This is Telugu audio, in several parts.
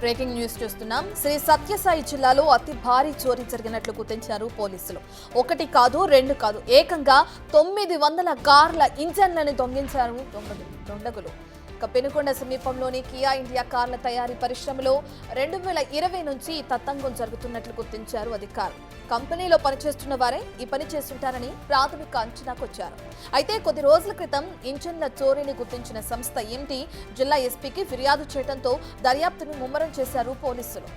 బ్రేకింగ్ న్యూస్ చూస్తున్నాం. శ్రీ సత్యసాయి జిల్లాలో అతి భారీ చోరీ జరిగినట్లు గుర్తించారు పోలీసులు. ఒకటి కాదు, రెండు కాదు, ఏకంగా 900 కార్ల ఇంజన్లను దొంగించారు దొండగులు. పెనుకొండ సమీపంలోని కియా ఇండియా కార్ల తయారీ పరిశ్రమలో 2020 నుంచి తతంగం జరుగుతున్నట్లు గుర్తించారు అధికారులు. కంపెనీలో పనిచేస్తున్న వారే ఈ పని చేస్తుంటారని ప్రాథమిక అంచనాకొచ్చారు. అయితే కొద్ది రోజుల క్రితం ఇంజన్ల చోరీని గుర్తించిన సంస్థ ఎంటీ జిల్లా ఎస్పీకి ఫిర్యాదు చేయడంతో దర్యాప్తును ముమ్మరం చేశారు పోలీసులు.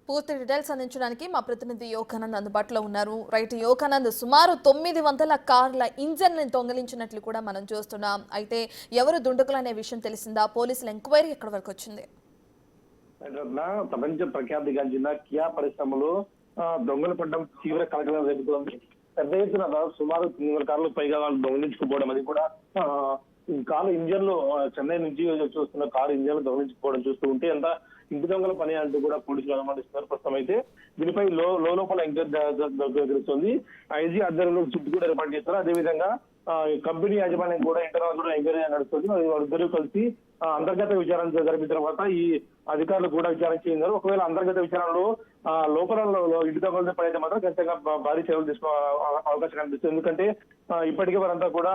పూర్తి డీటెయిల్స్ అందించడానికి మా ప్రతినిధి యోగానంద్ అందుబాటులో ఉన్నారు. రైట్ యోగానంద్, సుమారు 900 కార్ల ఇంజన్లను దొంగిలించినట్లు కూడా మనం చూస్తున్నాం. అయితే ఎవరు దుండగులు అనే విషయం తెలిసిందా? పోలీసుల ఎంక్వైరీ ఎక్కడి వరకు వచ్చింది? ప్రపంచ ప్రఖ్యాతిగాంచిన కియా పరిశ్రమలో దొంగలు పడడం తీవ్ర కలకలం రేపుతోంది. పెద్ద ఎత్తున సుమారు 300 కార్లు పైగా వాళ్ళు దొంగిలించుకుపోవడం, అది కూడా కారు ఇంజన్లు చెన్నై నుంచి చూస్తున్న కారు ఇంజన్లు దొంగిలించుకోవడం చూస్తూ ఉంటే ఎంత ఇంటి దొంగల పని అంటూ కూడా పోలీసులు అనుమానిస్తున్నారు. ప్రస్తుతం అయితే దీనిపై లోపల ఎంక్వైరీ జరుగుతుంది. ఐజీ ఆధ్వర్యంలో చుట్టూ కూడా ఏర్పాటు చేస్తారు. అదేవిధంగా కంపెనీ యాజమాన్యం కూడా ఇంటర్నల్ కూడా ఎంక్వైరీ నడుస్తుంది. వాళ్ళిద్దరూ కలిసి అంతర్గత విచారణ జరిపిన తర్వాత ఈ అధికారులు కూడా విచారణ చేస్తున్నారు. ఒకవేళ అంతర్గత విచారణలో లోపల ఇంటి దొంగలతో పని అయితే మాత్రం ఖచ్చితంగా భారీ చర్యలు తీసుకో అవకాశం కనిపిస్తుంది. ఎందుకంటే ఇప్పటికే వారంతా కూడా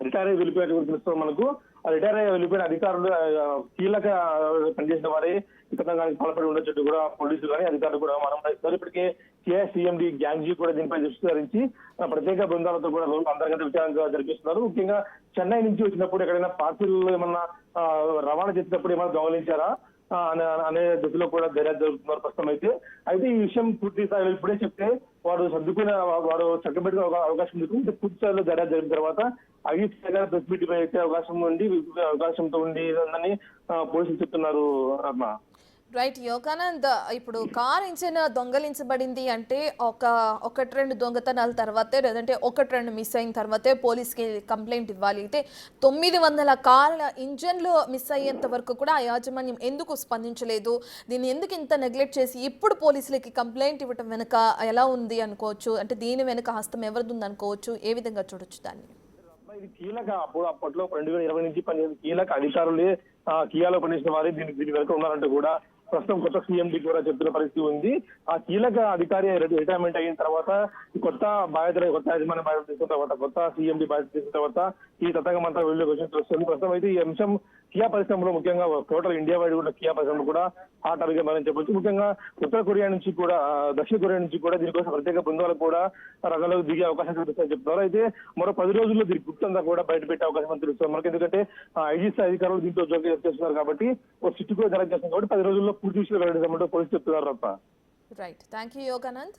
రిటైర్ అయ్యి వెళ్ళిపోయినట్టు తెలుస్తుంది మనకు. రిటైర్ అయ్యి వెళ్ళిపోయిన అధికారులు కీలక పనిచేసిన వారే ఈ పథకానికి పాల్పడి ఉండొచ్చు కూడా పోలీసులు కానీ అధికారులు కూడా మనం ఇస్తారు. ఇప్పటికే కేఎస్సీఎండీ గ్యాంగ్ కూడా దీనిపై దృష్టి సారించి ప్రత్యేక బృందాలతో కూడా అంతర్గత విచారణ జరిపిస్తున్నారు. ముఖ్యంగా చెన్నై నుంచి వచ్చినప్పుడు ఎక్కడైనా పార్సిల్ ఏమన్నా రవాణా చేసినప్పుడు ఏమైనా దొంగలించారా అనే దశలో కూడా దర్యాప్తు జరుగుతున్నారు ప్రస్తుతం అయితే ఈ విషయం పూర్తి స్థాయిలో ఇప్పుడే చెప్తే వాడు సర్దుకునే వాడు చక్కబెట్టుకునే అవకాశం ఉంటుంది. పూర్తి స్థాయిలో దర్యాప్తు జరిగిన తర్వాత అవి ప్రెస్ మీట్ పై అయితే అవకాశంతో ఉందని పోలీసులు చెప్తున్నారు. రత్న రైట్ యోగానంద్, ఇప్పుడు కార్ ఇంజిన్ దొంగలించబడింది అంటే ఒకటి రెండు దొంగతనాల తర్వాతే, లేదంటే ఒకటి రెండు మిస్ అయిన తర్వాతే పోలీస్కి కంప్లైంట్ ఇవ్వాలి. అయితే 900 కార్ల ఇంజన్లు మిస్ అయ్యేంత వరకు కూడా ఆ యాజమాన్యం ఎందుకు స్పందించలేదు? దీన్ని ఎందుకు ఇంత నెగ్లెక్ట్ చేసి ఇప్పుడు పోలీసులకి కంప్లైంట్ ఇవ్వటం వెనుక ఎలా ఉంది అనుకోవచ్చు? అంటే దీని వెనుక హస్తం ఎవరిది అనుకోవచ్చు? ఏ విధంగా చూడొచ్చు దాన్ని? ఇది కీలక అప్పట్లో 2020 నుంచి పనిచేసిన కీలక అధికారులే కియాలో పనిచేసిన వారే దీని వెనుక ఉన్నారంటూ కూడా ప్రస్తుతం కొత్త సీఎండీ కూడా చెప్తున్న పరిస్థితి ఉంది. ఆ కీలక అధికారి రిటైర్మెంట్ అయిన తర్వాత కొత్త యాజమాన్య బాధ్యత తీసుకున్న తర్వాత, కొత్త సీఎండీ బాధ్యత తీసుకున్న తర్వాత ఈ తతంగం అంతా వెళ్ళే క్వశ్చన్ వస్తుంది. ప్రస్తుతం అయితే ఈ అంశం కియా పరిశ్రమలో, ముఖ్యంగా టోటల్ ఇండియా వైడ్ కూడా కియా పరిశ్రమ కూడా హాట్ టాపిక్ మనం చెప్పొచ్చు. ముఖ్యంగా ఉత్తర కొరియా నుంచి కూడా, దక్షిణ కొరియా నుంచి కూడా దీనికోసం ప్రత్యేక బృందాలు కూడా రంగంలోకి దిగే అవకాశం కనిపిస్తుందని చెప్తున్నారు. అయితే మరో 10 రోజుల్లో దీని గుప్తంతా కూడా బయట పెట్టే అవకాశం తెలుస్తుంది మనకి. ఎందుకంటే ఐజీసీ అధికారులు దీంట్లో జోక్యం చేస్తున్నారు కాబట్టి, ఒక సిట్టు కూడా జరగ చేస్తుంది కాబట్టి 10 రోజుల్లో పూర్తి విషయాలు వెల్లడించమంటూ పోలీసులు చెప్తున్నారు. Right, thank you Yoganand.